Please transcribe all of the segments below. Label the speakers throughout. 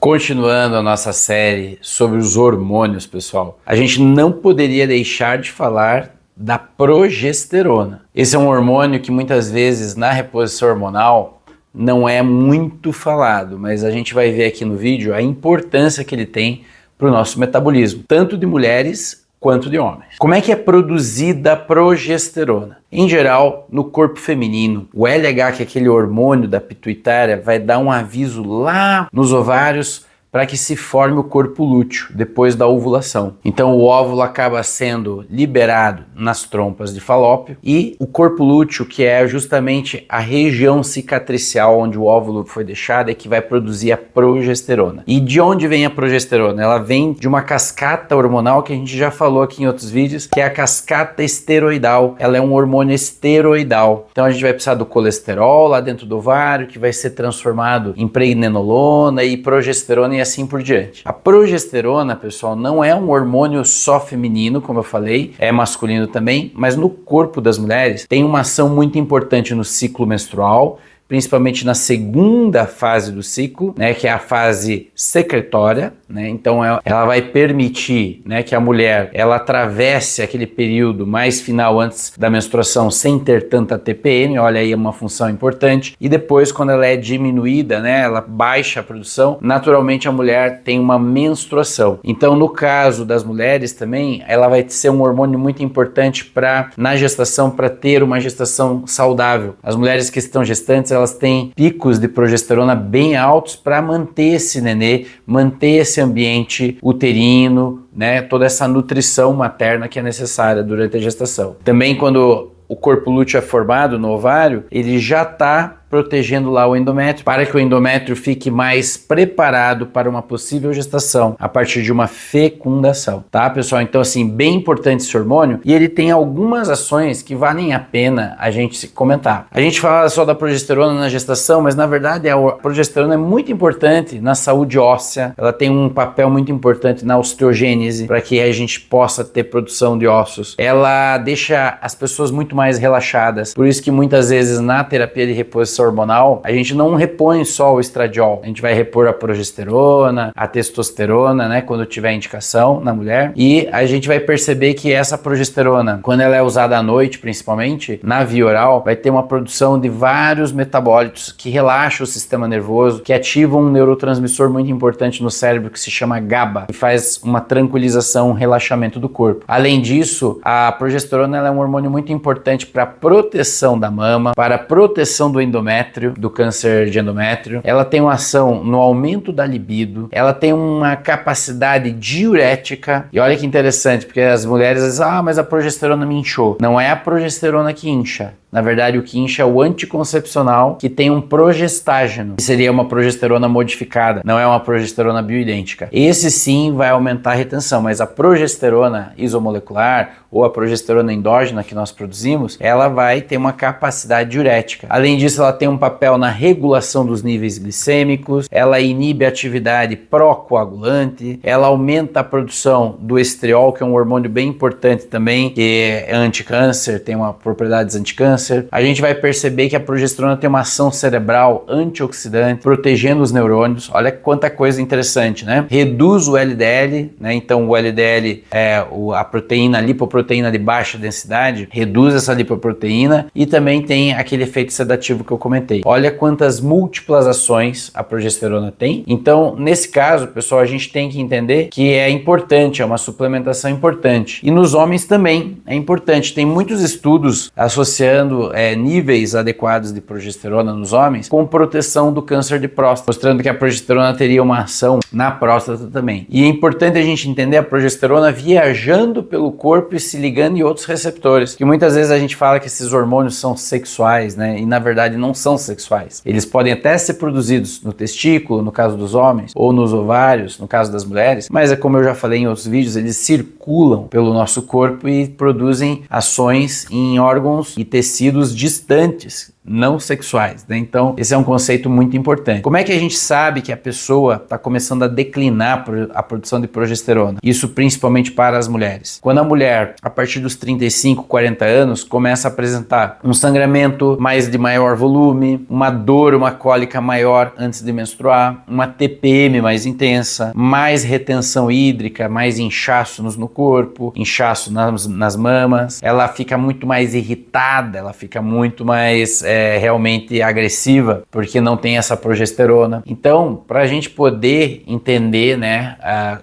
Speaker 1: Continuando a nossa série sobre os hormônios, pessoal, a gente não poderia deixar de falar da progesterona. Esse é um hormônio que muitas vezes na reposição hormonal não é muito falado, mas a gente vai ver aqui no vídeo a importância que ele tem para o nosso metabolismo, tanto de mulheres quanto de homens. Como é que é produzida a progesterona? Em geral, no corpo feminino, o LH, que é aquele hormônio da pituitária, vai dar um aviso lá nos ovários para que se forme o corpo lúteo depois da ovulação. Então o óvulo acaba sendo liberado nas trompas de Falópio e o corpo lúteo, que é justamente a região cicatricial onde o óvulo foi deixado, é que vai produzir a progesterona. E de onde vem a progesterona? Ela vem de uma cascata hormonal que a gente já falou aqui em outros vídeos, que é a cascata esteroidal. Ela é um hormônio esteroidal. Então a gente vai precisar do colesterol lá dentro do ovário, que vai ser transformado em pregnenolona e progesterona e assim por diante. A progesterona, pessoal, não é um hormônio só feminino, como eu falei, é masculino também, mas no corpo das mulheres tem uma ação muito importante no ciclo menstrual, principalmente na segunda fase do ciclo, né, que é a fase secretória, né? Então ela vai permitir, né, que a mulher ela atravesse aquele período mais final antes da menstruação sem ter tanta TPM, olha aí, é uma função importante. E depois, quando ela é diminuída, né, ela baixa a produção, naturalmente a mulher tem uma menstruação. Então, no caso das mulheres também, ela vai ser um hormônio muito importante na gestação, para ter uma gestação saudável. As mulheres que estão gestantes, elas têm picos de progesterona bem altos para manter esse nenê, manter esse ambiente uterino, né, toda essa nutrição materna que é necessária durante a gestação. Também quando o corpo lúteo é formado no ovário, ele já está protegendo lá o endométrio, para que o endométrio fique mais preparado para uma possível gestação a partir de uma fecundação, tá, pessoal? Então, assim, bem importante esse hormônio, e ele tem algumas ações que valem a pena a gente comentar. A gente fala só da progesterona na gestação, mas na verdade a progesterona é muito importante na saúde óssea, ela tem um papel muito importante na osteogênese, para que a gente possa ter produção de ossos. Ela deixa as pessoas muito mais relaxadas, por isso que muitas vezes na terapia de reposição hormonal, a gente não repõe só o estradiol, a gente vai repor a progesterona, a testosterona, né, quando tiver indicação na mulher, e a gente vai perceber que essa progesterona, quando ela é usada à noite, principalmente, na via oral, vai ter uma produção de vários metabólitos que relaxam o sistema nervoso, que ativam um neurotransmissor muito importante no cérebro que se chama GABA, que faz uma tranquilização, um relaxamento do corpo. Além disso, a progesterona ela é um hormônio muito importante para a proteção da mama, para a proteção do endométrio, do câncer de endométrio. Ela tem uma ação no aumento da libido, ela tem uma capacidade diurética, e olha que interessante, porque as mulheres dizem, mas a progesterona me inchou. Não é a progesterona que incha. Na verdade, o que incha é o anticoncepcional, que tem um progestágeno, que seria uma progesterona modificada, não é uma progesterona bioidêntica. Esse sim vai aumentar a retenção, mas a progesterona isomolecular ou a progesterona endógena que nós produzimos, ela vai ter uma capacidade diurética. Além disso, ela tem um papel na regulação dos níveis glicêmicos, ela inibe a atividade pró-coagulante, ela aumenta a produção do estriol, que é um hormônio bem importante também, que é anticâncer, tem uma propriedades anticâncer. A gente vai perceber que a progesterona tem uma ação cerebral antioxidante, protegendo os neurônios. Olha quanta coisa interessante, né? Reduz o LDL, né? Então o LDL é a proteína, a lipoproteína de baixa densidade, reduz essa lipoproteína e também tem aquele efeito sedativo que eu comentei. Olha quantas múltiplas ações a progesterona tem. Então, nesse caso, pessoal, a gente tem que entender que é importante, é uma suplementação importante. E nos homens também é importante. Tem muitos estudos associando níveis adequados de progesterona nos homens com proteção do câncer de próstata, mostrando que a progesterona teria uma ação na próstata também. E é importante a gente entender a progesterona viajando pelo corpo e se ligando em outros receptores, que muitas vezes a gente fala que esses hormônios são sexuais, né? E na verdade não são sexuais. Eles podem até ser produzidos no testículo, no caso dos homens, ou nos ovários, no caso das mulheres, mas é como eu já falei em outros vídeos, eles circulam pelo nosso corpo e produzem ações em órgãos e tecidos distantes não sexuais, né? Então, esse é um conceito muito importante. Como é que a gente sabe que a pessoa está começando a declinar a produção de progesterona? Isso principalmente para as mulheres. Quando a mulher, a partir dos 35, 40 anos, começa a apresentar um sangramento de maior volume, uma dor, uma cólica maior antes de menstruar, uma TPM mais intensa, mais retenção hídrica, mais inchaço no corpo, inchaço nas mamas, ela fica muito mais irritada, ela fica muito mais realmente agressiva, porque não tem essa progesterona. Então, para a gente poder entender, né,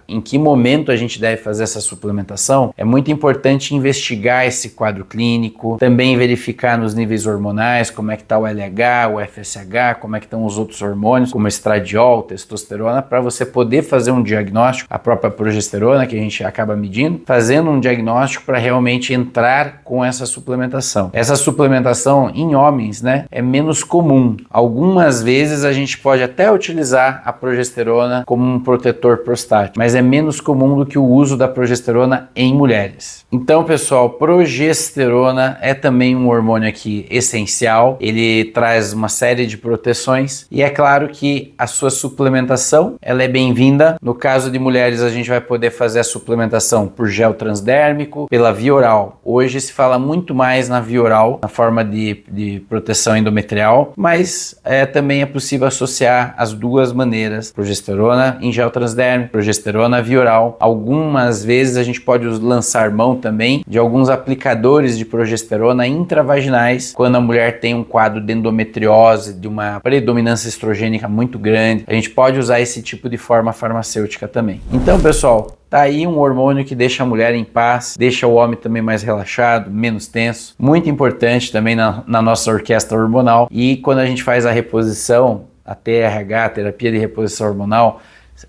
Speaker 1: em que momento a gente deve fazer essa suplementação, é muito importante investigar esse quadro clínico, também verificar nos níveis hormonais, como é que está o LH, o FSH, como é que estão os outros hormônios, como estradiol, testosterona, para você poder fazer um diagnóstico, a própria progesterona que a gente acaba medindo, fazendo um diagnóstico para realmente entrar com essa suplementação. Essa suplementação em homens, né, é menos comum. Algumas vezes a gente pode até utilizar a progesterona como um protetor prostático, mas é menos comum do que o uso da progesterona em mulheres. Então, pessoal, progesterona é também um hormônio aqui essencial, ele traz uma série de proteções e é claro que a sua suplementação, ela é bem-vinda. No caso de mulheres, a gente vai poder fazer a suplementação por gel transdérmico, pela via oral. Hoje se fala muito mais na via oral, na forma de proteção endometrial, mas também é possível associar as duas maneiras, progesterona em gel transdérmico, progesterona via oral. Algumas vezes a gente pode lançar mão também de alguns aplicadores de progesterona intravaginais, quando a mulher tem um quadro de endometriose, de uma predominância estrogênica muito grande, a gente pode usar esse tipo de forma farmacêutica também. Então, pessoal, tá aí um hormônio que deixa a mulher em paz, deixa o homem também mais relaxado, menos tenso. Muito importante também na nossa orquestra hormonal. E quando a gente faz a reposição, a TRH, a terapia de reposição hormonal,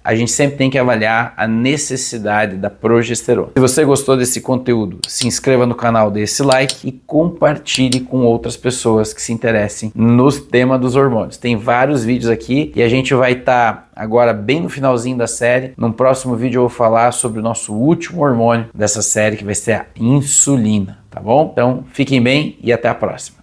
Speaker 1: a gente sempre tem que avaliar a necessidade da progesterona. Se você gostou desse conteúdo, se inscreva no canal, dê esse like e compartilhe com outras pessoas que se interessem no tema dos hormônios. Tem vários vídeos aqui e a gente vai estar agora bem no finalzinho da série. No próximo vídeo eu vou falar sobre o nosso último hormônio dessa série, que vai ser a insulina, tá bom? Então fiquem bem e até a próxima.